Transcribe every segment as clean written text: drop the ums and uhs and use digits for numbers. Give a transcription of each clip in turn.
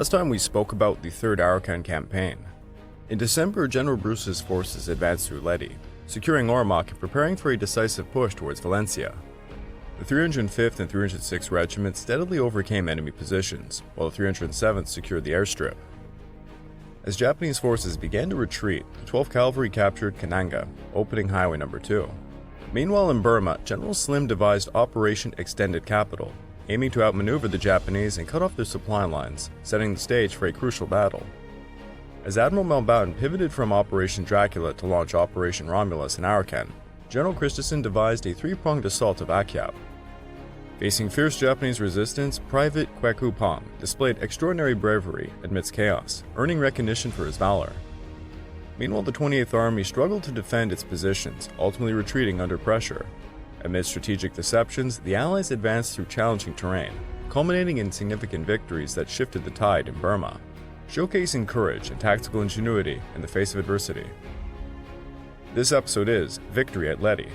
Last time we spoke about the Third Arakan campaign. In December, General Bruce's forces advanced through Leyte, securing Ormoc and preparing for a decisive push towards Valencia. The 305th and 306th Regiments steadily overcame enemy positions, while the 307th secured the airstrip. As Japanese forces began to retreat, the 12th Cavalry captured Kananga, opening Highway No. 2. Meanwhile in Burma, General Slim devised Operation Extended Capital, aiming to outmaneuver the Japanese and cut off their supply lines, setting the stage for a crucial battle. As Admiral Mountbatten pivoted from Operation Dracula to launch Operation Romulus in Arakan, General Christensen devised a three-pronged assault of Akyab. Facing fierce Japanese resistance, Private Kweku Pong displayed extraordinary bravery amidst chaos, earning recognition for his valor. Meanwhile, the 28th Army struggled to defend its positions, ultimately retreating under pressure. Amid strategic deceptions, the Allies advanced through challenging terrain, culminating in significant victories that shifted the tide in Burma, showcasing courage and tactical ingenuity in the face of adversity. This episode is Victory at Leyte.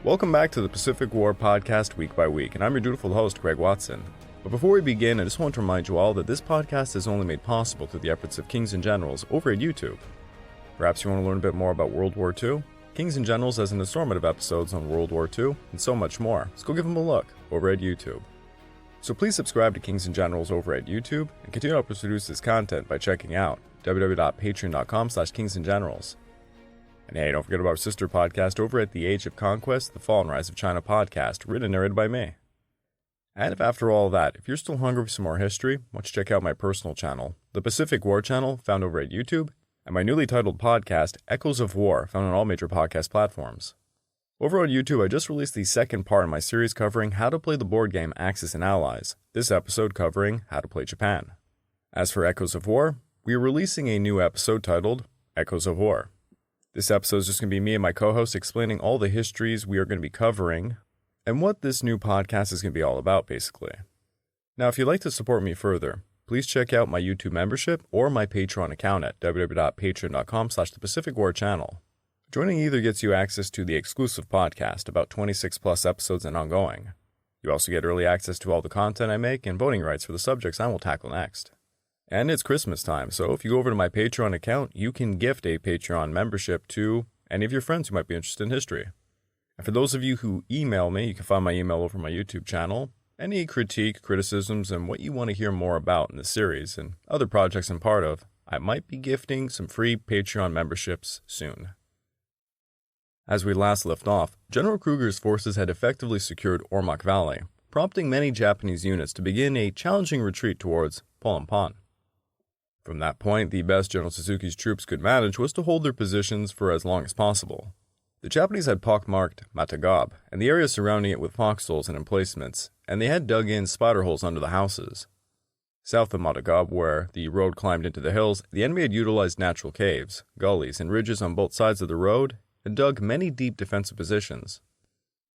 Welcome back to the Pacific War podcast week by week, and I'm your dutiful host, Greg Watson. But before we begin, I just want to remind you all that this podcast is only made possible through the efforts of Kings and Generals over at YouTube. Perhaps you want to learn a bit more about World War II? Kings and Generals has an assortment of episodes on World War II, and so much more, so go give them a look over at YouTube. So please subscribe to Kings and Generals over at YouTube, and continue to produce this content by checking out www.patreon.com/kingsandgenerals. And hey, don't forget about our sister podcast over at The Age of Conquest, the Fall and Rise of China podcast, written and narrated by me. And if after all that, if you're still hungry for some more history, why don't you check out my personal channel, the Pacific War channel, found over at YouTube, and my newly titled podcast, Echoes of War, found on all major podcast platforms. Over on YouTube, I just released the second part in my series covering how to play the board game Axis and Allies, this episode covering how to play Japan. As for Echoes of War, we are releasing a new episode titled Echoes of War. This episode is just going to be me and my co-host explaining all the histories we are going to be covering and what this new podcast is going to be all about, basically. Now, if you'd like to support me further, please check out my YouTube membership or my Patreon account at www.patreon.com/thepacificwarchannel. Joining either gets you access to the exclusive podcast, about 26 plus episodes and ongoing. You also get early access to all the content I make and voting rights for the subjects I will tackle next. And it's Christmas time, so if you go over to my Patreon account, you can gift a Patreon membership to any of your friends who might be interested in history. And for those of you who email me, you can find my email over my YouTube channel. Any critique, criticisms, and what you want to hear more about in the series and other projects I'm part of, I might be gifting some free Patreon memberships soon. As we last left off, General Krueger's forces had effectively secured Ormoc Valley, prompting many Japanese units to begin a challenging retreat towards Pal Pon. From that point, the best General Suzuki's troops could manage was to hold their positions for as long as possible. The Japanese had pockmarked Matagab and the area surrounding it with foxholes and emplacements, and they had dug in spider holes under the houses. South of Matagab, where the road climbed into the hills, the enemy had utilized natural caves, gullies, and ridges on both sides of the road, and dug many deep defensive positions.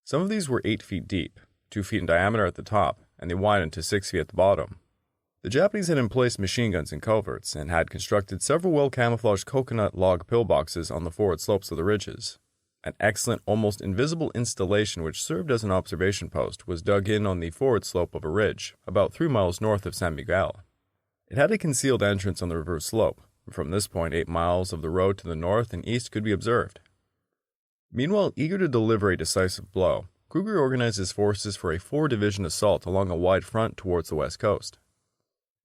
Some of these were 8 feet deep, 2 feet in diameter at the top, and they widened to 6 feet at the bottom. The Japanese had emplaced machine guns in culverts and had constructed several well-camouflaged coconut log pillboxes on the forward slopes of the ridges. An excellent, almost invisible installation which served as an observation post was dug in on the forward slope of a ridge, about 3 miles north of San Miguel. It had a concealed entrance on the reverse slope, and from this point 8 miles of the road to the north and east could be observed. Meanwhile, eager to deliver a decisive blow, Krueger organized his forces for a 4-division assault along a wide front towards the west coast.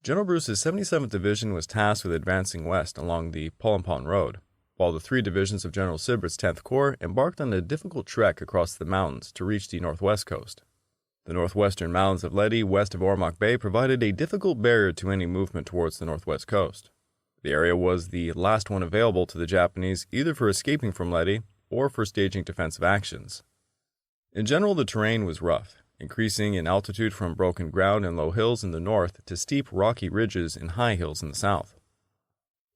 General Bruce's 77th Division was tasked with advancing west along the Pal Pon Road, while the 3 divisions of General Sibert's 10th Corps embarked on a difficult trek across the mountains to reach the northwest coast. The northwestern mountains of Leyte west of Ormoc Bay provided a difficult barrier to any movement towards the northwest coast. The area was the last one available to the Japanese either for escaping from Leyte or for staging defensive actions. In general, the terrain was rough, increasing in altitude from broken ground and low hills in the north to steep rocky ridges and high hills in the south.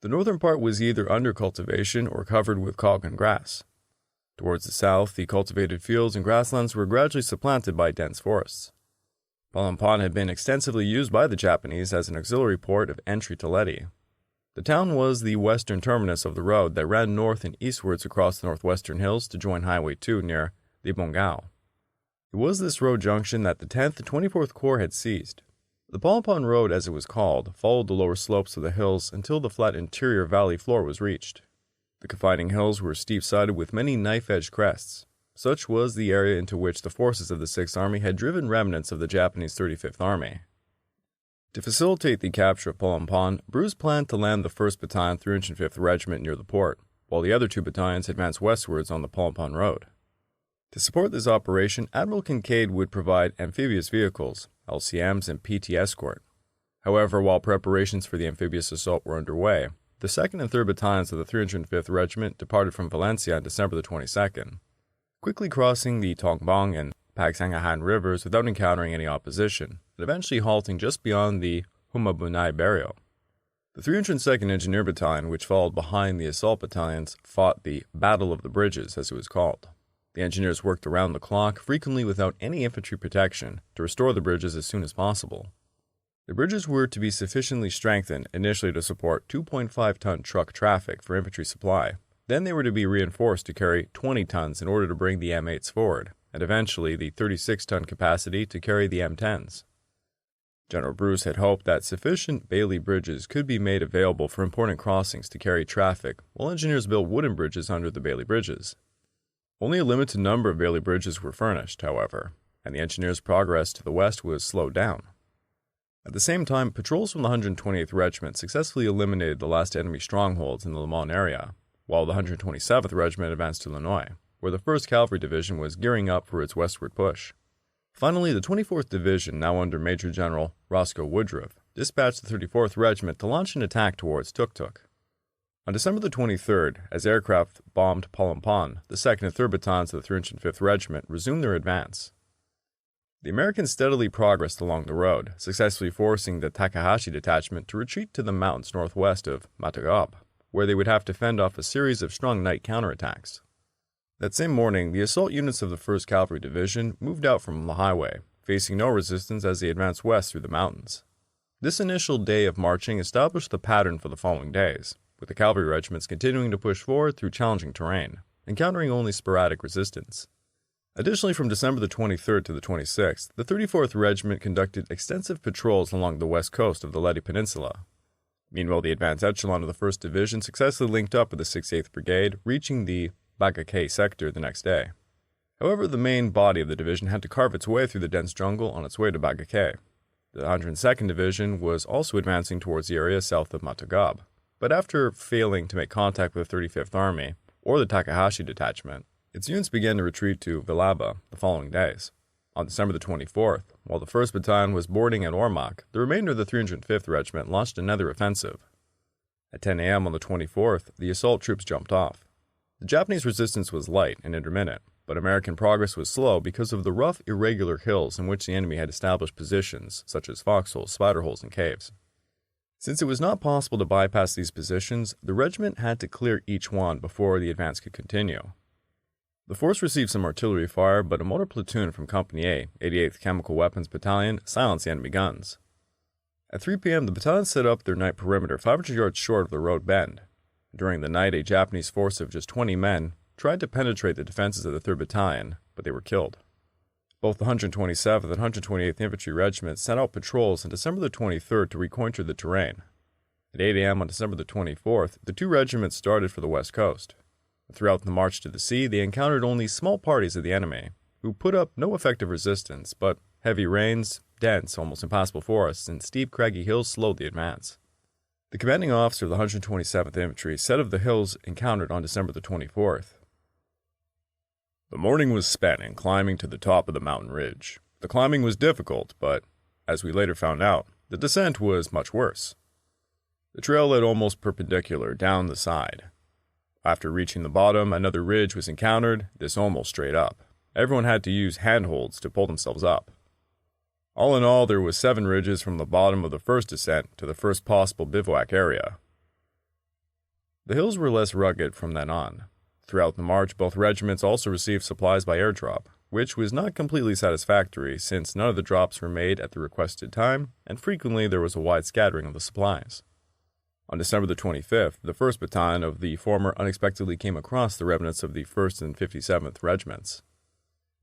The northern part was either under cultivation or covered with cotton grass. Towards the south, the cultivated fields and grasslands were gradually supplanted by dense forests. Pal Pon had been extensively used by the Japanese as an auxiliary port of entry to Leyte. The town was the western terminus of the road that ran north and eastwards across the northwestern hills to join Highway 2 near Libongao. It was this road junction that the 10th and 24th Corps had seized. The Pal Pon Road, as it was called, followed the lower slopes of the hills until the flat interior valley floor was reached. The confining hills were steep-sided with many knife-edged crests. Such was the area into which the forces of the 6th Army had driven remnants of the Japanese 35th Army. To facilitate the capture of Pal Pon, Bruce planned to land the 1st Battalion 305th Regiment near the port, while the other 2 battalions advanced westwards on the Pal Pon Road. To support this operation, Admiral Kincaid would provide amphibious vehicles, LCMs, and PT escort. However, while preparations for the amphibious assault were underway, the 2nd and 3rd Battalions of the 305th Regiment departed from Valencia on December the 22nd, quickly crossing the Tongbong and Pagsangahan rivers without encountering any opposition, and eventually halting just beyond the Humabunay barrio. The 302nd Engineer Battalion, which followed behind the assault battalions, fought the Battle of the Bridges, as it was called. The engineers worked around the clock, frequently without any infantry protection, to restore the bridges as soon as possible. The bridges were to be sufficiently strengthened initially to support 2.5-ton truck traffic for infantry supply. Then they were to be reinforced to carry 20 tons in order to bring the M8s forward, and eventually the 36-ton capacity to carry the M10s. General Bruce had hoped that sufficient Bailey bridges could be made available for important crossings to carry traffic, while engineers built wooden bridges under the Bailey bridges. Only a limited number of Bailey bridges were furnished, however, and the engineers' progress to the west was slowed down. At the same time, patrols from the 128th Regiment successfully eliminated the last enemy strongholds in the Le Mans area, while the 127th Regiment advanced to Lannoy, where the 1st Cavalry Division was gearing up for its westward push. Finally, the 24th Division, now under Major General Roscoe Woodruff, dispatched the 34th Regiment to launch an attack towards Tuktuk. On December the 23rd, as aircraft bombed Pal Pon, the 2nd and 3rd Battalions of the 305th Regiment resumed their advance. The Americans steadily progressed along the road, successfully forcing the Takahashi Detachment to retreat to the mountains northwest of Matagab, where they would have to fend off a series of strong night counterattacks. That same morning, the assault units of the 1st Cavalry Division moved out from the highway, facing no resistance as they advanced west through the mountains. This initial day of marching established the pattern for the following days, with the cavalry regiments continuing to push forward through challenging terrain, encountering only sporadic resistance. Additionally, from December the 23rd to the 26th, the 34th Regiment conducted extensive patrols along the west coast of the Leyte Peninsula. Meanwhile, the advance echelon of the 1st Division successfully linked up with the 68th Brigade, reaching the Bagakay sector the next day. However, the main body of the division had to carve its way through the dense jungle on its way to Bagakay. The 102nd Division was also advancing towards the area south of Matagab, but after failing to make contact with the 35th Army, or the Takahashi Detachment, its units began to retreat to Vilaba the following days. On December the 24th, while the 1st Battalion was boarding at Ormoc, the remainder of the 305th Regiment launched another offensive. At 10 a.m. on the 24th, the assault troops jumped off. The Japanese resistance was light and intermittent, but American progress was slow because of the rough, irregular hills in which the enemy had established positions, such as foxholes, spider holes, and caves. Since it was not possible to bypass these positions, the regiment had to clear each one before the advance could continue. The force received some artillery fire, but a motor platoon from Company A, 88th Chemical Weapons Battalion, silenced the enemy guns. At 3 p.m., the battalion set up their night perimeter 500 yards short of the road bend. During the night, a Japanese force of just 20 men tried to penetrate the defenses of the 3rd Battalion, but they were killed. Both the 127th and 128th Infantry Regiments sent out patrols on December the 23rd to reconnoiter the terrain. At 8 a.m. on December the 24th, the 2 regiments started for the west coast. Throughout the march to the sea, they encountered only small parties of the enemy, who put up no effective resistance, but heavy rains, dense, almost impassable forests, and steep, craggy hills slowed the advance. The commanding officer of the 127th Infantry said of the hills encountered on December the 24th, "The morning was spent in climbing to the top of the mountain ridge. The climbing was difficult, but, as we later found out, the descent was much worse. The trail led almost perpendicular down the side. After reaching the bottom, another ridge was encountered, this almost straight up. Everyone had to use handholds to pull themselves up. All in all, there was 7 ridges from the bottom of the first descent to the first possible bivouac area." The hills were less rugged from then on. Throughout the march, both regiments also received supplies by airdrop. which was not completely satisfactory since none of the drops were made at the requested time, and frequently there was a wide scattering of the supplies. On December the 25th, the 1st Battalion of the former unexpectedly came across the remnants of the 1st and 57th Regiments.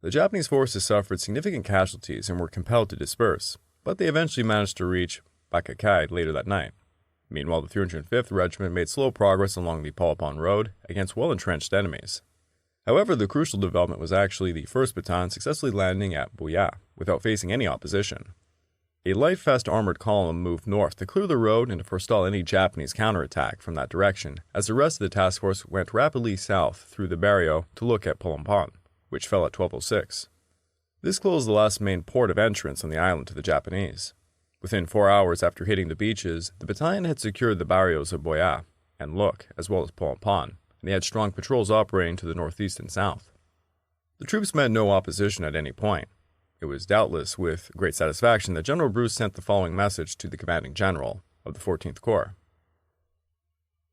The Japanese forces suffered significant casualties and were compelled to disperse, but they eventually managed to reach Bakakai later that night. Meanwhile, the 305th Regiment made slow progress along the Pal Pon road against well-entrenched enemies. However, the crucial development was actually the 1st Battalion successfully landing at Buya without facing any opposition. A light fast armored column moved north to clear the road and to forestall any Japanese counterattack from that direction, as the rest of the task force went rapidly south through the barrio to look at Pal Pon, which fell at 12:06. This closed the last main port of entrance on the island to the Japanese. Within 4 hours after hitting the beaches, the battalion had secured the barrios of Buya and Luk, as well as Pal Pon, and they had strong patrols operating to the northeast and south. The troops met no opposition at any point. It was doubtless with great satisfaction that General Bruce sent the following message to the commanding general of the 14th Corps.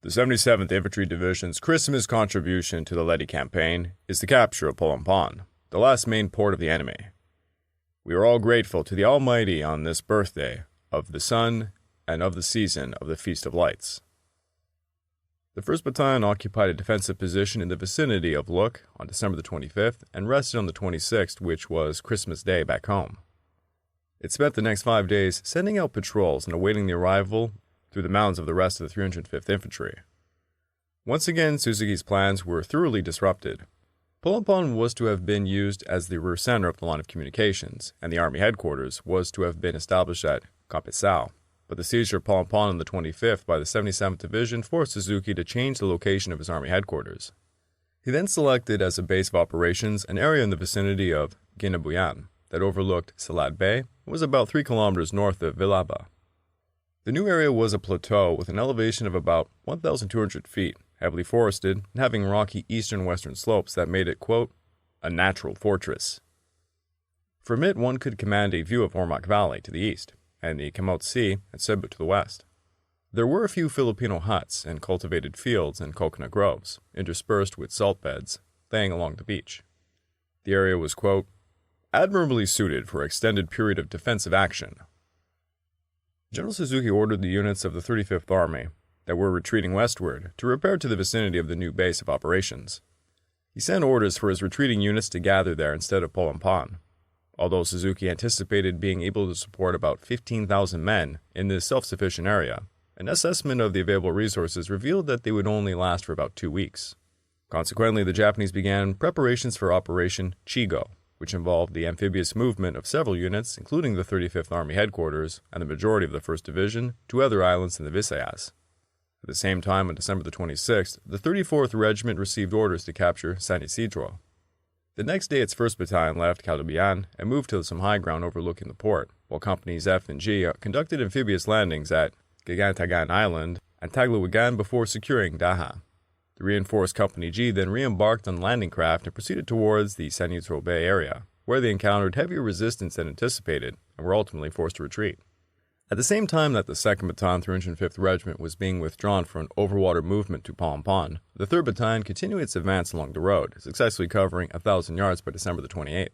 The 77th Infantry Division's Christmas contribution to the Leyte campaign is the capture of Pal Pon, the last main port of the enemy. We are all grateful to the Almighty on this birthday of the sun and of the season of the Feast of Lights. The 1st Battalion occupied a defensive position in the vicinity of Luk on December the 25th and rested on the 26th, which was Christmas Day back home. It spent the next 5 days sending out patrols and awaiting the arrival through the mountains of the rest of the 305th Infantry. Once again, Suzuki's plans were thoroughly disrupted. Pal Pon was to have been used as the rear center of the line of communications, and the Army headquarters was to have been established at Kapesao. But the seizure of Pal Pon on the 25th by the 77th Division forced Suzuki to change the location of his Army headquarters. He then selected as a base of operations an area in the vicinity of Ginabuyan that overlooked Salad Bay and was about 3 kilometers north of Vilaba. The new area was a plateau with an elevation of about 1,200 feet, heavily forested, and having rocky eastern and western slopes that made it, quote, a natural fortress. From it, one could command a view of Ormoc Valley to the east, and the Camote Sea and Cebu to the west. There were a few Filipino huts and cultivated fields and coconut groves, interspersed with salt beds, laying along the beach. The area was, quote, admirably suited for an extended period of defensive action. General Suzuki ordered the units of the 35th Army that were retreating westward to repair to the vicinity of the new base of operations. He sent orders for his retreating units to gather there instead of Pal Pon. Although Suzuki anticipated being able to support about 15,000 men in this self-sufficient area, an assessment of the available resources revealed that they would only last for about 2 weeks. Consequently, the Japanese began preparations for Operation Chigo, which involved the amphibious movement of several units, including the 35th Army headquarters and the majority of the 1st Division, to other islands in the Visayas. At the same time, on December the 26th, the 34th Regiment received orders to capture San Isidro. The next day, its 1st Battalion left Caldabian and moved to some high ground overlooking the port, while Companies F and G conducted amphibious landings at Gigantagan Island and Taglawagan before securing Daha. The reinforced Company G then re-embarked on landing craft and proceeded towards the San Isidro Bay area, where they encountered heavier resistance than anticipated and were ultimately forced to retreat. At the same time that the 2nd Battalion 305th Regiment was being withdrawn for an overwater movement to Pal Pon, the 3rd Battalion continued its advance along the road, successfully covering 1,000 yards by December the 28th.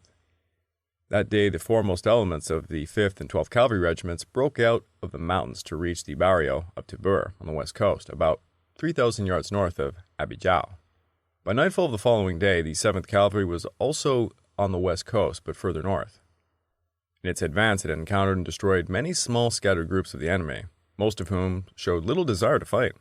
That day, the foremost elements of the 5th and 12th Cavalry Regiments broke out of the mountains to reach the barrio of Tibur on the west coast, about 3,000 yards north of Abidjao. By nightfall of the following day, the 7th Cavalry was also on the west coast, but further north. In its advance, it had encountered and destroyed many small scattered groups of the enemy, most of whom showed little desire to fight.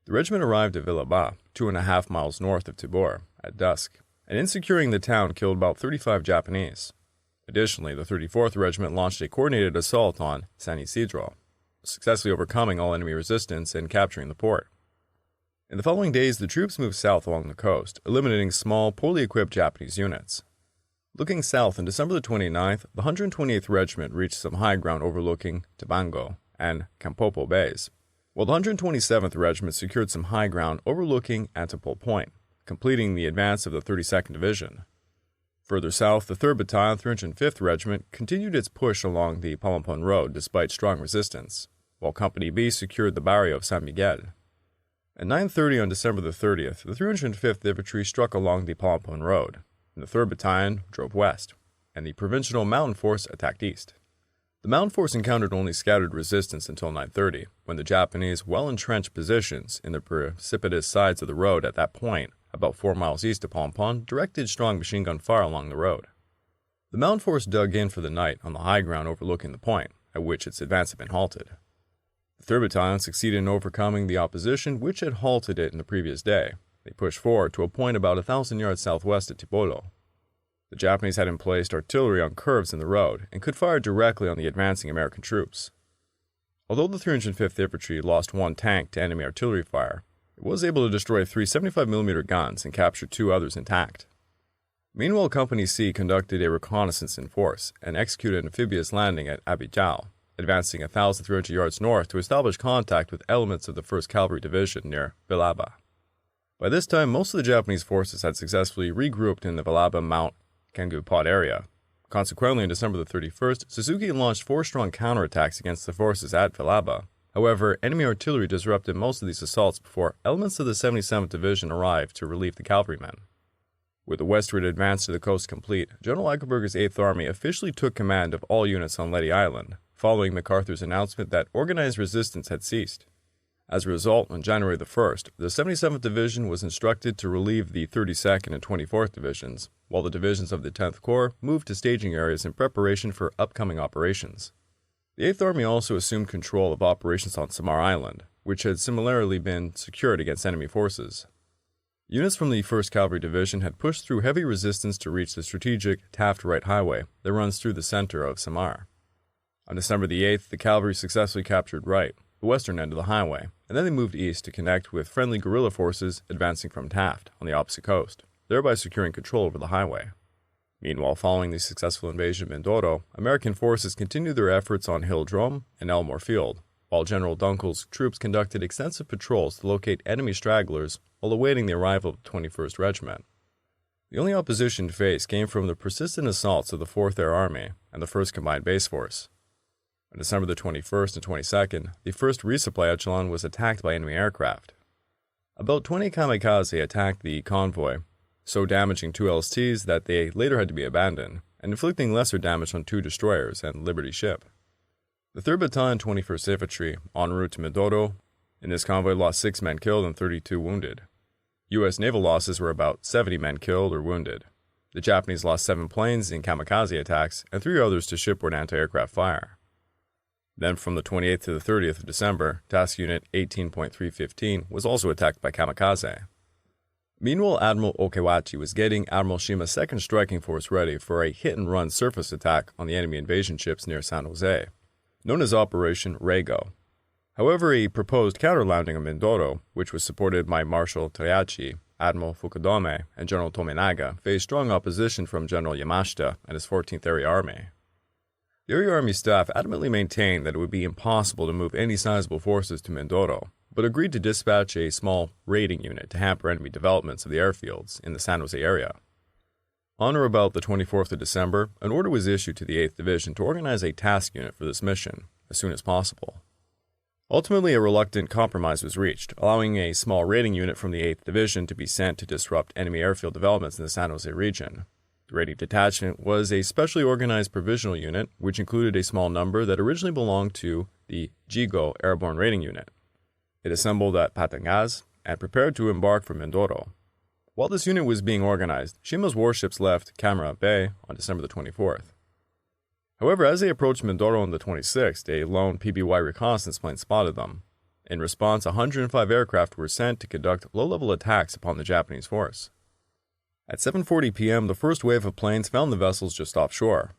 The regiment arrived at Vilaba, 2.5 miles north of Tibur, at dusk, and in securing the town killed about 35 Japanese. Additionally, the 34th Regiment launched a coordinated assault on San Isidro, successfully overcoming all enemy resistance and capturing the port. In the following days, the troops moved south along the coast, eliminating small, poorly equipped Japanese units. Looking south on December the 29th, the 128th Regiment reached some high ground overlooking Tabango and Campopo Bays, while the 127th Regiment secured some high ground overlooking Antipole Point, completing the advance of the 32nd Division. Further south, the 3rd Battalion 305th Regiment continued its push along the Pal Pon Road despite strong resistance, while Company B secured the barrio of San Miguel. At 9:30 on December the 30th, the 305th Infantry struck along the Pal Pon Road. and the 3rd Battalion drove west, and the Provincial Mountain Force attacked east. The Mountain Force encountered only scattered resistance until 9:30, when the Japanese well-entrenched positions in the precipitous sides of the road at that point, about 4 miles east of Pal Pon, directed strong machine gun fire along the road. The Mountain Force dug in for the night on the high ground overlooking the point, at which its advance had been halted. The 3rd Battalion succeeded in overcoming the opposition which had halted it in the previous day. They pushed forward to a point about 1,000 yards southwest of Tibolo. The Japanese had emplaced artillery on curves in the road and could fire directly on the advancing American troops. Although the 305th Infantry lost 1 tank to enemy artillery fire, it was able to destroy 3 75mm guns and capture 2 others intact. Meanwhile, Company C conducted a reconnaissance in force and executed an amphibious landing at Abidjao, advancing 1,300 yards north to establish contact with elements of the 1st Cavalry Division near Vilaba. By this time, most of the Japanese forces had successfully regrouped in the Vilaba Mount Kangupot area. Consequently, on December the 31st, Suzuki launched 4 strong counterattacks against the forces at Vilaba. However, enemy artillery disrupted most of these assaults before elements of the 77th Division arrived to relieve the cavalrymen. With the westward advance to the coast complete, General Eichelberger's 8th Army officially took command of all units on Leyte Island, following MacArthur's announcement that organized resistance had ceased. As a result, on January the 1st, the 77th Division was instructed to relieve the 32nd and 24th Divisions, while the divisions of the 10th Corps moved to staging areas in preparation for upcoming operations. The 8th Army also assumed control of operations on Samar Island, which had similarly been secured against enemy forces. Units from the 1st Cavalry Division had pushed through heavy resistance to reach the strategic Taft-Wright Highway that runs through the center of Samar. On December the 8th, the cavalry successfully captured Wright, the western end of the highway, and then they moved east to connect with friendly guerrilla forces advancing from Taft on the opposite coast, thereby securing control over the highway. Meanwhile, following the successful invasion of Mindoro, American forces continued their efforts on Hill Drum and Elmore Field, while General Dunkel's troops conducted extensive patrols to locate enemy stragglers while awaiting the arrival of the 21st Regiment. The only opposition faced came from the persistent assaults of the 4th Air Army and the 1st Combined Base Force. On December the 21st and 22nd, the 1st resupply echelon was attacked by enemy aircraft. About 20 kamikaze attacked the convoy, so damaging 2 LSTs that they later had to be abandoned, and inflicting lesser damage on 2 destroyers and Liberty ship. The 3rd Battalion 21st Infantry, en route to Mindoro, in this convoy lost 6 men killed and 32 wounded. U.S. naval losses were about 70 men killed or wounded. The Japanese lost 7 planes in kamikaze attacks and 3 others to shipboard anti-aircraft fire. Then from the 28th to the 30th of December, Task Unit 18.315 was also attacked by kamikaze. Meanwhile, Admiral Okewachi was getting Admiral Shima's 2nd Striking Force ready for a hit-and-run surface attack on the enemy invasion ships near San Jose, known as Operation Reigo. However, a proposed counter-landing of Mindoro, which was supported by Marshal Toyachi, Admiral Fukudome, and General Tominaga, faced strong opposition from General Yamashita and his 14th Area Army. The Area Army staff adamantly maintained that it would be impossible to move any sizable forces to Mindoro, but agreed to dispatch a small raiding unit to hamper enemy developments of the airfields in the San Jose area. On or about the 24th of December, an order was issued to the 8th Division to organize a task unit for this mission as soon as possible. Ultimately, a reluctant compromise was reached, allowing a small raiding unit from the 8th Division to be sent to disrupt enemy airfield developments in the San Jose region. The raiding detachment was a specially organized provisional unit, which included a small number that originally belonged to the Jigo Airborne Raiding Unit. It assembled at Batangas and prepared to embark for Mindoro. While this unit was being organized, Shima's warships left Camara Bay on December the 24th. However, as they approached Mindoro on the 26th, a lone PBY reconnaissance plane spotted them. In response, 105 aircraft were sent to conduct low-level attacks upon the Japanese force. At 7:40 p.m., the first wave of planes found the vessels just offshore.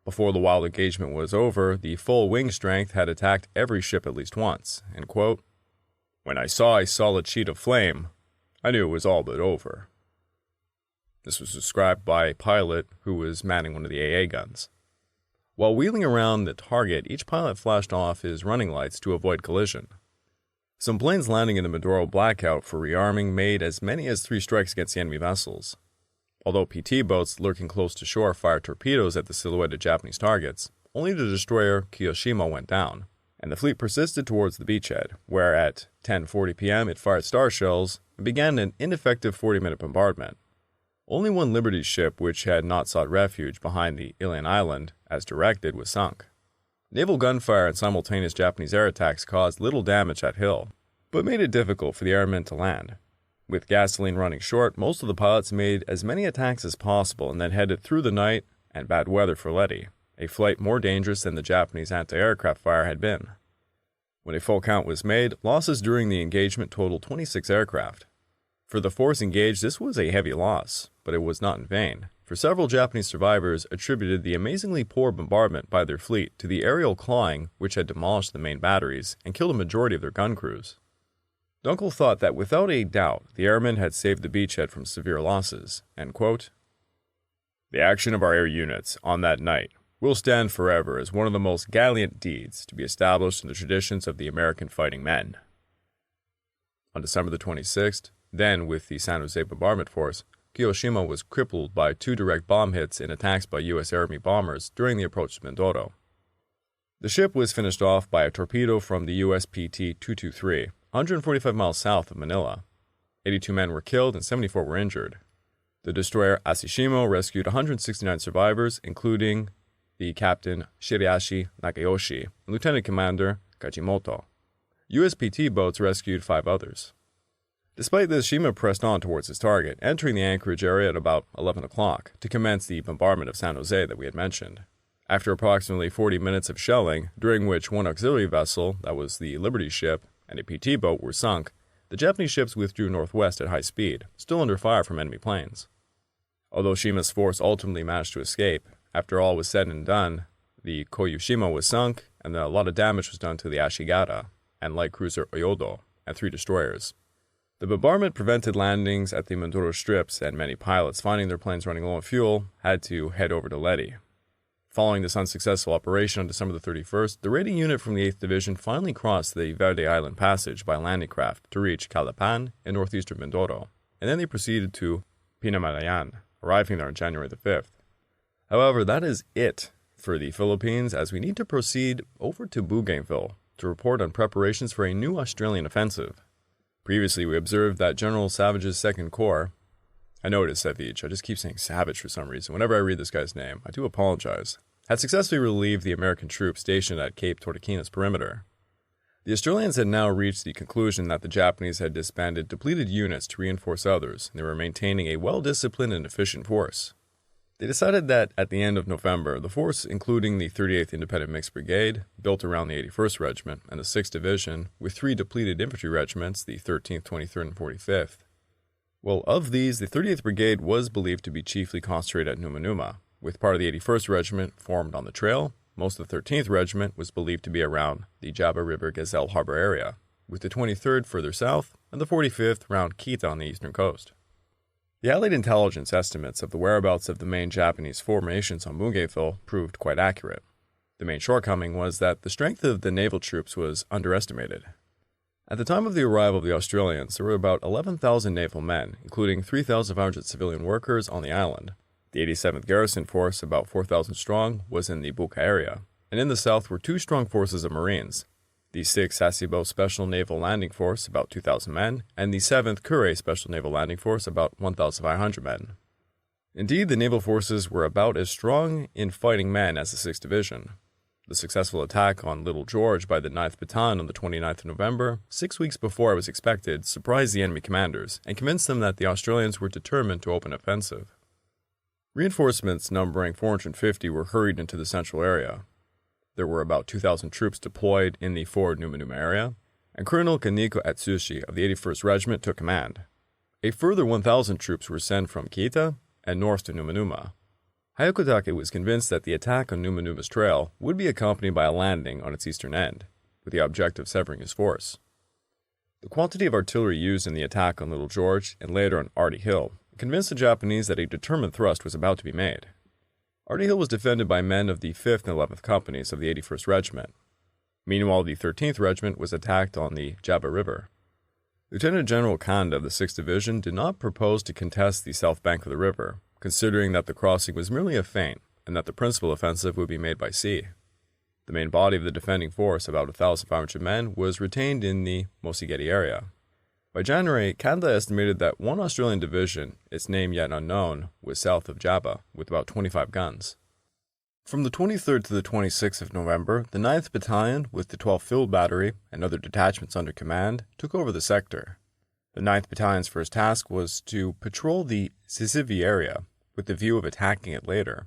Before the wild engagement was over, the full wing strength had attacked every ship at least once, and quote, "When I saw a solid sheet of flame, I knew it was all but over." This was described by a pilot who was manning one of the AA guns. While wheeling around the target, each pilot flashed off his running lights to avoid collision. Some planes landing in the Mindoro blackout for rearming made as many as 3 strikes against the enemy vessels. Although PT boats lurking close to shore fired torpedoes at the silhouetted Japanese targets, only the destroyer Kiyoshima went down, and the fleet persisted towards the beachhead, where at 10:40 p.m. it fired star shells and began an ineffective 40-minute bombardment. Only one Liberty ship, which had not sought refuge behind the Ilian Island, as directed, was sunk. Naval gunfire and simultaneous Japanese air attacks caused little damage at hill, but made it difficult for the airmen to land. With gasoline running short, most of the pilots made as many attacks as possible and then headed through the night and bad weather for Leyte, a flight more dangerous than the Japanese anti-aircraft fire had been. When a full count was made, losses during the engagement totaled 26 aircraft. For the force engaged, this was a heavy loss, but it was not in vain, for several Japanese survivors attributed the amazingly poor bombardment by their fleet to the aerial clawing which had demolished the main batteries and killed a majority of their gun crews. Dunkel thought that without a doubt the airmen had saved the beachhead from severe losses, end quote. The action of our air units on that night will stand forever as one of the most gallant deeds to be established in the traditions of the American fighting men. On December the 26th, then with the San Jose bombardment force, Kiyoshima was crippled by 2 direct bomb hits in attacks by U.S. Army bombers during the approach to Mindoro. The ship was finished off by a torpedo from the USPT-223, 145 miles south of Manila. 82 men were killed and 74 were injured. The destroyer Asashimo rescued 169 survivors, including the captain Shiriashi Nakayoshi and Lieutenant Commander Kajimoto. USPT boats rescued 5 others. Despite this, Shima pressed on towards his target, entering the anchorage area at about 11 o'clock to commence the bombardment of San Jose that we had mentioned. After approximately 40 minutes of shelling, during which one auxiliary vessel, that was the Liberty ship, and a PT boat were sunk, the Japanese ships withdrew northwest at high speed, still under fire from enemy planes. Although Shima's force ultimately managed to escape, after all was said and done, the Koyushima was sunk, and a lot of damage was done to the Ashigata and light cruiser Oyodo and 3 destroyers. The bombardment prevented landings at the Mindoro strips, and many pilots, finding their planes running low on fuel, had to head over to Leyte. Following this unsuccessful operation on December the 31st, the raiding unit from the 8th Division finally crossed the Verde Island Passage by landing craft to reach Calapan in northeastern Mindoro, and then they proceeded to Pinamalayan, arriving there on January the 5th. However, that is it for the Philippines, as we need to proceed over to Bougainville to report on preparations for a new Australian offensive. Previously, we observed that General Savage's 2nd Corps, I know it is Savage, I just keep saying Savage for some reason. Whenever I read this guy's name, I do apologize, had successfully relieved the American troops stationed at Cape Tordequina's perimeter. The Australians had now reached the conclusion that the Japanese had disbanded depleted units to reinforce others, and they were maintaining a well-disciplined and efficient force. They decided that at the end of November, the force, including the 38th Independent Mixed Brigade, built around the 81st Regiment, and the 6th Division, with 3 depleted infantry regiments, the 13th, 23rd, and 45th. Well, of these, the 38th Brigade was believed to be chiefly concentrated at Numanuma, with part of the 81st Regiment formed on the trail. Most of the 13th Regiment was believed to be around the Java River Gazelle Harbor area, with the 23rd further south, and the 45th around Kita on the eastern coast. The Allied intelligence estimates of the whereabouts of the main Japanese formations on Bougainville proved quite accurate. The main shortcoming was that the strength of the naval troops was underestimated. At the time of the arrival of the Australians, there were about 11,000 naval men, including 3,500 civilian workers on the island. The 87th Garrison Force, about 4,000 strong, was in the Buka area, and in the south were 2 strong forces of Marines. The 6th Sasebo Special Naval Landing Force, about 2,000 men, and the 7th Kure Special Naval Landing Force, about 1,500 men. Indeed, the naval forces were about as strong in fighting men as the 6th Division. The successful attack on Little George by the 9th Battalion on the 29th of November, 6 weeks before it was expected, surprised the enemy commanders and convinced them that the Australians were determined to open offensive. Reinforcements numbering 450 were hurried into the central area. There were about 2,000 troops deployed in the forward Numanuma area, and Colonel Kaneko Atsushi of the 81st Regiment took command. A further 1,000 troops were sent from Kita and north to Numanuma. Hayakotake was convinced that the attack on Numanuma's trail would be accompanied by a landing on its eastern end, with the objective of severing his force. The quantity of artillery used in the attack on Little George and later on Arty Hill convinced the Japanese that a determined thrust was about to be made. Arty Hill was defended by men of the 5th and 11th Companies of the 81st Regiment. Meanwhile, the 13th Regiment was attacked on the Java River. Lieutenant General Kanda of the 6th Division did not propose to contest the south bank of the river, considering that the crossing was merely a feint and that the principal offensive would be made by sea. The main body of the defending force, about 1,500 men, was retained in the Mosigeti area. By January, Canada estimated that one Australian division, its name yet unknown, was south of Java, with about 25 guns. From the 23rd to the 26th of November, the 9th Battalion, with the 12th Field Battery and other detachments under command, took over the sector. The 9th Battalion's first task was to patrol the Sissivi area, with the view of attacking it later,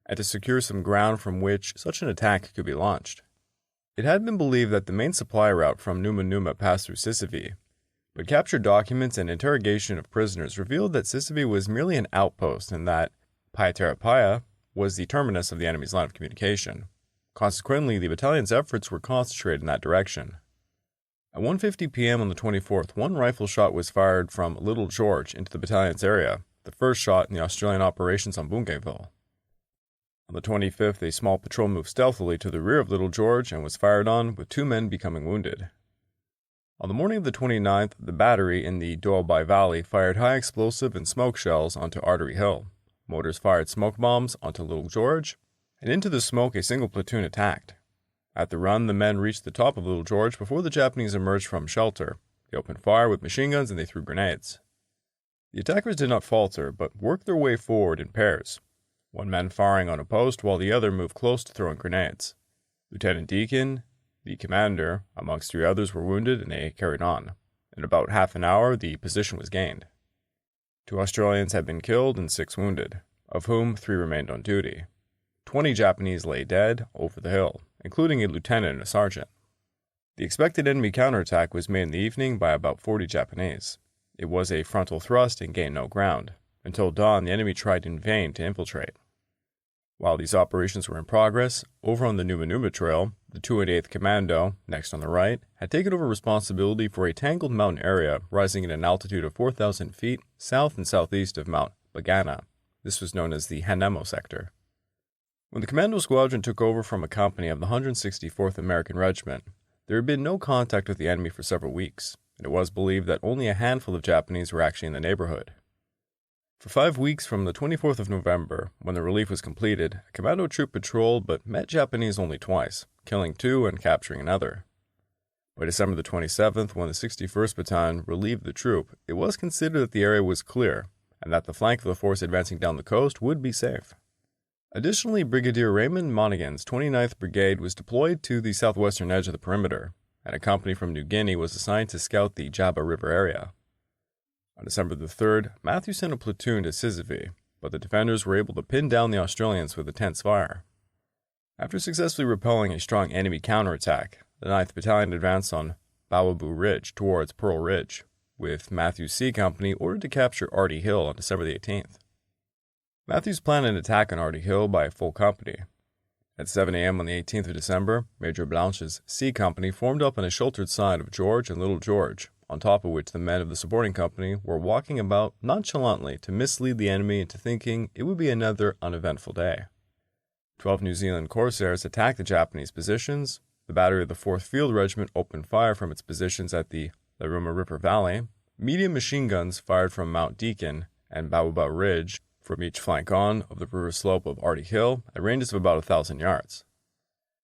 and to secure some ground from which such an attack could be launched. It had been believed that the main supply route from Numa passed through Sissivi, but captured documents and interrogation of prisoners revealed that Sissivi was merely an outpost and that Payatarapaya was the terminus of the enemy's line of communication. Consequently, the battalion's efforts were concentrated in that direction. At 1:50 p.m. on the 24th, one rifle shot was fired from Little George into the battalion's area, the first shot in the Australian operations on Bougainville. On the 25th, a small patrol moved stealthily to the rear of Little George and was fired on, with 2 men becoming wounded. On the morning of the 29th, the battery in the Doabai Valley fired high explosive and smoke shells onto Artery Hill. Mortars fired smoke bombs onto Little George, and into the smoke a single platoon attacked. At the run, the men reached the top of Little George before the Japanese emerged from shelter. They opened fire with machine guns and they threw grenades. The attackers did not falter, but worked their way forward in pairs, one man firing on a post while the other moved close to throwing grenades. Lieutenant Deacon, the commander, amongst 3 others were wounded and they carried on. In about half an hour, the position was gained. 2 Australians had been killed and 6 wounded, of whom 3 remained on duty. 20 Japanese lay dead over the hill, including a lieutenant and a sergeant. The expected enemy counterattack was made in the evening by about 40 Japanese. It was a frontal thrust and gained no ground. Until dawn, the enemy tried in vain to infiltrate. While these operations were in progress, over on the Numa Trail, the 288th Commando, next on the right, had taken over responsibility for a tangled mountain area rising at an altitude of 4,000 feet south and southeast of Mount Bagana. This was known as the Hanemo sector. When the Commando Squadron took over from a company of the 164th American Regiment, there had been no contact with the enemy for several weeks, and it was believed that only a handful of Japanese were actually in the neighborhood. For 5 weeks from the 24th of November, when the relief was completed, a commando troop patrolled but met Japanese only twice, killing 2 and capturing another. By December the 27th, when the 61st Battalion relieved the troop, it was considered that the area was clear, and that the flank of the force advancing down the coast would be safe. Additionally, Brigadier Raymond Monaghan's 29th Brigade was deployed to the southwestern edge of the perimeter, and a company from New Guinea was assigned to scout the Jaba River area. On December the 3rd, Matthew sent a platoon to Sissivi, but the defenders were able to pin down the Australians with intense fire. After successfully repelling a strong enemy counterattack, the 9th Battalion advanced on Bawabu Ridge towards Pearl Ridge, with Matthew's C Company ordered to capture Arty Hill on December the 18th. Matthews planned an attack on Arty Hill by a full company. At 7 a.m. on the 18th of December, Major Blanche's C Company formed up on a sheltered side of George and Little George, on top of which the men of the supporting company were walking about nonchalantly to mislead the enemy into thinking it would be another uneventful day. 12 New Zealand Corsairs attacked the Japanese positions. The battery of the 4th Field Regiment opened fire from its positions at the Laruma River Valley. Medium machine guns fired from Mount Deacon and Baobab Ridge from each flank on of the river slope of Arty Hill at ranges of about 1,000 yards.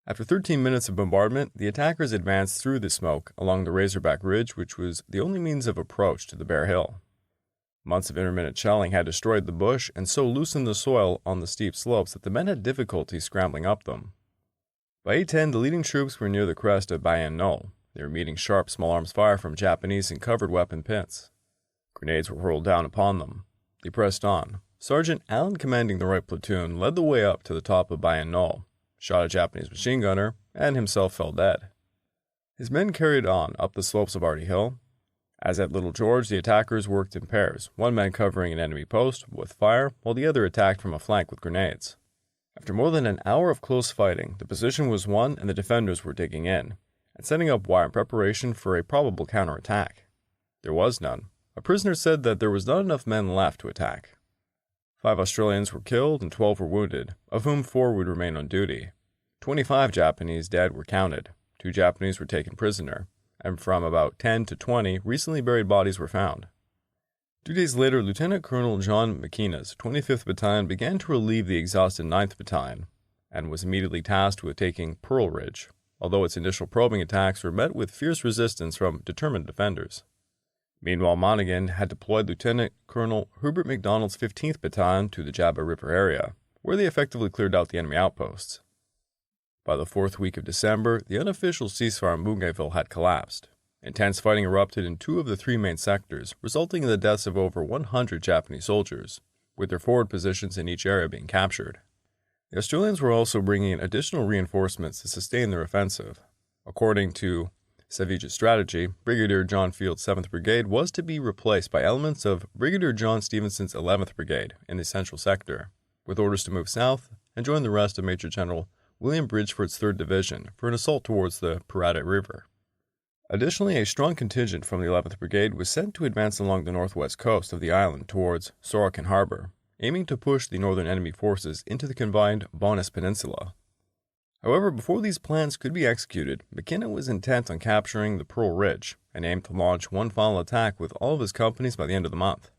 After 13 minutes of bombardment, the attackers advanced through the smoke along the Razorback Ridge, which was the only means of approach to the bare hill. Months of intermittent shelling had destroyed the bush and so loosened the soil on the steep slopes that the men had difficulty scrambling up them. By 8:10, the leading troops were near the crest of Bayan Knoll. They were meeting sharp small arms fire from Japanese and covered weapon pits. Grenades were hurled down upon them. They pressed on. Sergeant Allen, commanding the right platoon, led the way up to the top of Bayan Knoll, shot a Japanese machine gunner, and himself fell dead. His men carried on up the slopes of Arty Hill. As at Little George, the attackers worked in pairs, one man covering an enemy post with fire, while the other attacked from a flank with grenades. After more than an hour of close fighting, the position was won and the defenders were digging in, and setting up wire in preparation for a probable counterattack. There was none. A prisoner said that there was not enough men left to attack. 5 Australians were killed and 12 were wounded, of whom 4 would remain on duty. 25 Japanese dead were counted, 2 Japanese were taken prisoner, and from about 10 to 20 recently buried bodies were found. 2 days later, Lieutenant Colonel John McKenna's 25th Battalion began to relieve the exhausted 9th Battalion, and was immediately tasked with taking Pearl Ridge, although its initial probing attacks were met with fierce resistance from determined defenders. Meanwhile, Monaghan had deployed Lieutenant Colonel Herbert MacDonald's 15th Battalion to the Jaba River area, where they effectively cleared out the enemy outposts. By the 4th week of December, the unofficial ceasefire in Bougainville had collapsed. Intense fighting erupted in 2 of the 3 main sectors, resulting in the deaths of over 100 Japanese soldiers, with their forward positions in each area being captured. The Australians were also bringing in additional reinforcements to sustain their offensive. According to Savage's strategy, Brigadier John Field's 7th Brigade was to be replaced by elements of Brigadier John Stevenson's 11th Brigade in the central sector, with orders to move south and join the rest of Major General William Bridgeford's 3rd Division for an assault towards the Parrett River. Additionally, a strong contingent from the 11th Brigade was sent to advance along the northwest coast of the island towards Sorokin Harbor, aiming to push the northern enemy forces into the combined Bonas Peninsula. However, before these plans could be executed, McKinnon was intent on capturing the Pearl Ridge and aimed to launch one final attack with all of his companies by the end of the month.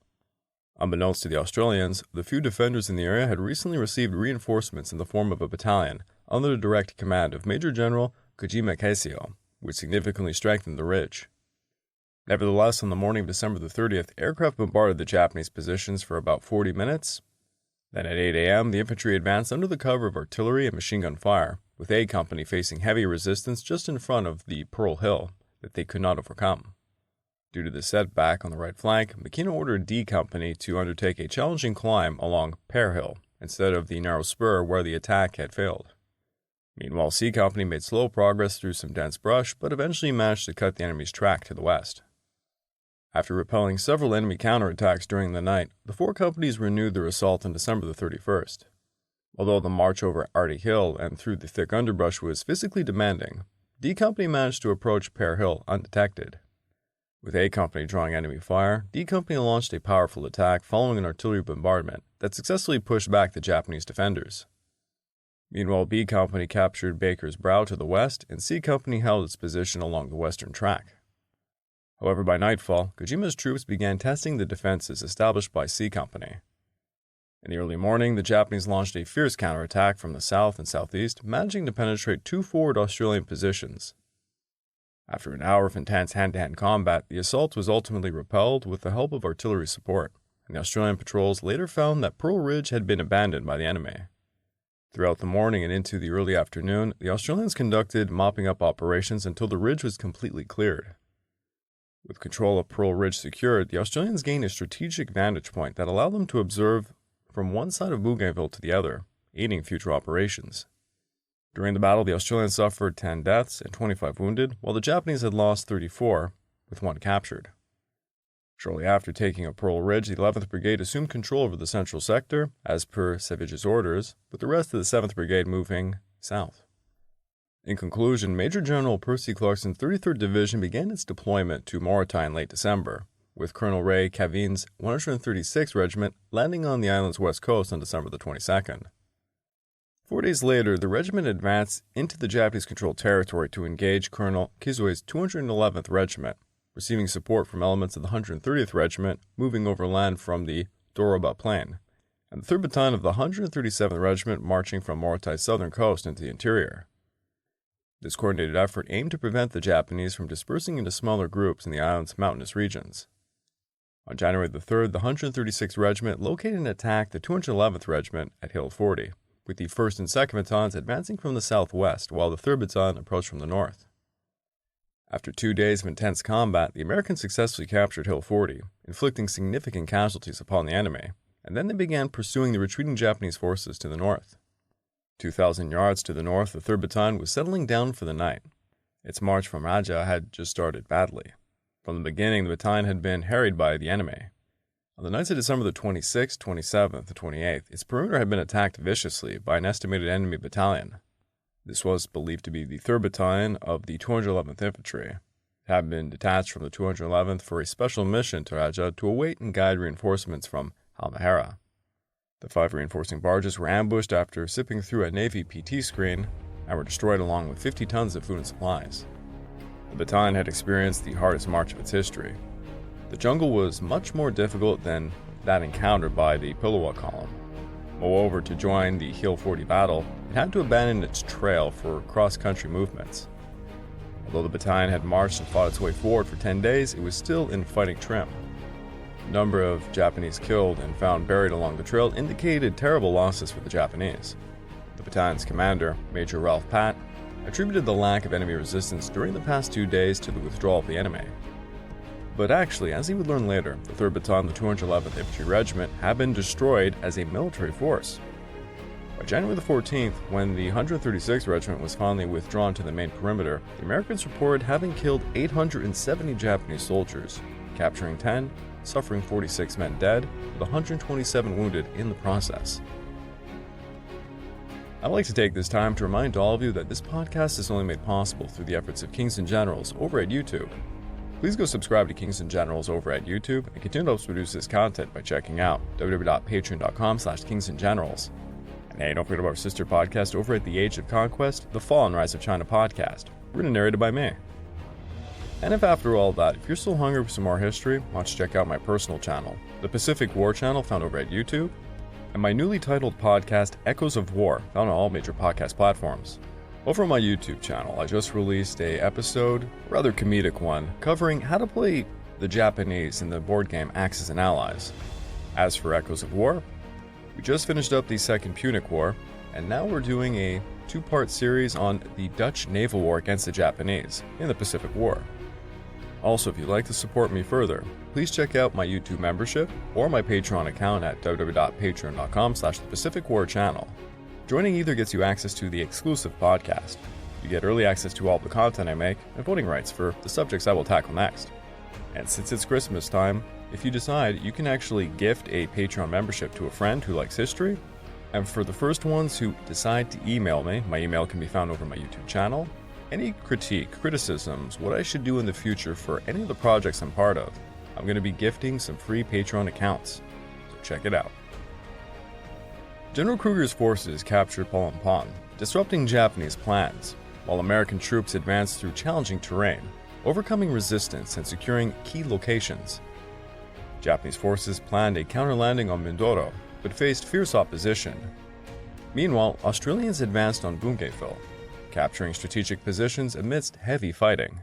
Unbeknownst to the Australians, the few defenders in the area had recently received reinforcements in the form of a battalion under the direct command of Major General Kojima Keisio, which significantly strengthened the ridge. Nevertheless, on the morning of December the 30th, aircraft bombarded the Japanese positions for about 40 minutes. Then at 8 a.m., the infantry advanced under the cover of artillery and machine gun fire, with A Company facing heavy resistance just in front of the Pearl Hill that they could not overcome. Due to the setback on the right flank, McKinnon ordered D Company to undertake a challenging climb along Pear Hill instead of the narrow spur where the attack had failed. Meanwhile, C Company made slow progress through some dense brush, but eventually managed to cut the enemy's track to the west. After repelling several enemy counterattacks during the night, the 4 companies renewed their assault on December the 31st. Although the march over Artie Hill and through the thick underbrush was physically demanding, D Company managed to approach Pear Hill undetected. With A Company drawing enemy fire, D Company launched a powerful attack following an artillery bombardment that successfully pushed back the Japanese defenders. Meanwhile, B Company captured Baker's Brow to the west, and C Company held its position along the western track. However, by nightfall, Kojima's troops began testing the defenses established by C Company. In the early morning, the Japanese launched a fierce counterattack from the south and southeast, managing to penetrate 2 forward Australian positions. After an hour of intense hand-to-hand combat, the assault was ultimately repelled with the help of artillery support, and the Australian patrols later found that Pearl Ridge had been abandoned by the enemy. Throughout the morning and into the early afternoon, the Australians conducted mopping-up operations until the ridge was completely cleared. With control of Pearl Ridge secured, the Australians gained a strategic vantage point that allowed them to observe from one side of Bougainville to the other, aiding future operations. During the battle, the Australians suffered 10 deaths and 25 wounded, while the Japanese had lost 34, with 1 captured. Shortly after taking of Pearl Ridge, the 11th Brigade assumed control over the central sector, as per Savage's orders, with the rest of the 7th Brigade moving south. In conclusion, Major General Percy Clarkson's 33rd Division began its deployment to Mauritania in late December, with Colonel Ray Cavin's 136th Regiment landing on the island's west coast on December the 22nd. 4 days later, the regiment advanced into the Japanese-controlled territory to engage Colonel Kizue's 211th Regiment, receiving support from elements of the 130th Regiment moving overland from the Doroba Plain, and the 3rd Battalion of the 137th Regiment marching from Mauritania's southern coast into the interior. This coordinated effort aimed to prevent the Japanese from dispersing into smaller groups in the island's mountainous regions. On January the 3rd, the 136th Regiment located and attacked the 211th Regiment at Hill 40, with the 1st and 2nd Battalions advancing from the southwest, while the 3rd Battalion approached from the north. After 2 days of intense combat, the Americans successfully captured Hill 40, inflicting significant casualties upon the enemy, and then they began pursuing the retreating Japanese forces to the north. 2,000 yards to the north, the 3rd Battalion was settling down for the night. Its march from Raja had just started badly. From the beginning, the battalion had been harried by the enemy. On the nights of December the 26th, 27th, and 28th, its perimeter had been attacked viciously by an estimated enemy battalion. This was believed to be the 3rd Battalion of the 211th Infantry. It had been detached from the 211th for a special mission to Raja to await and guide reinforcements from Halmahera. The 5 reinforcing barges were ambushed after sipping through a Navy PT screen and were destroyed along with 50 tons of food and supplies. The battalion had experienced the hardest march of its history. The jungle was much more difficult than that encountered by the Pillawa column. Moreover, to join the Hill 40 battle, it had to abandon its trail for cross-country movements. Although the battalion had marched and fought its way forward for 10 days, it was still in fighting trim. The number of Japanese killed and found buried along the trail indicated terrible losses for the Japanese. The battalion's commander, Major Ralph Pat, attributed the lack of enemy resistance during the past 2 days to the withdrawal of the enemy. But actually, as he would learn later, the 3rd Battalion of the 211th Infantry Regiment had been destroyed as a military force. By January the 14th, when the 136th Regiment was finally withdrawn to the main perimeter, the Americans reported having killed 870 Japanese soldiers, capturing 10, suffering 46 men dead, with 127 wounded in the process. I'd like to take this time to remind all of you that this podcast is only made possible through the efforts of Kings and Generals over at YouTube. Please go subscribe to Kings and Generals over at YouTube and continue to help us produce this content by checking out www.patreon.com/kingsandgenerals. And hey, don't forget about our sister podcast over at The Age of Conquest, The Fall and Rise of China podcast, written and narrated by me. And if after all that, if you're still hungry for some more history, why don't you check out my personal channel, the Pacific War channel found over at YouTube, and my newly titled podcast, Echoes of War, found on all major podcast platforms. Over on my YouTube channel, I just released a episode, rather comedic one, covering how to play the Japanese in the board game Axis and Allies. As for Echoes of War, we just finished up the Second Punic War, and now we're doing a 2-part series on the Dutch naval war against the Japanese in the Pacific War. Also, if you'd like to support me further, please check out my YouTube membership or my Patreon account at www.patreon.com/thepacificwarchannel. Joining either gets you access to the exclusive podcast. You get early access to all the content I make and voting rights for the subjects I will tackle next. And since it's Christmas time, if you decide, you can actually gift a Patreon membership to a friend who likes history. And for the first ones who decide to email me, my email can be found over my YouTube channel. Any critique, criticisms, what I should do in the future for any of the projects I'm part of, I'm going to be gifting some free Patreon accounts. So check it out. General Krueger's forces captured Pal Pon, disrupting Japanese plans, while American troops advanced through challenging terrain, overcoming resistance and securing key locations. Japanese forces planned a counter-landing on Mindoro, but faced fierce opposition. Meanwhile, Australians advanced on Bungayville, capturing strategic positions amidst heavy fighting.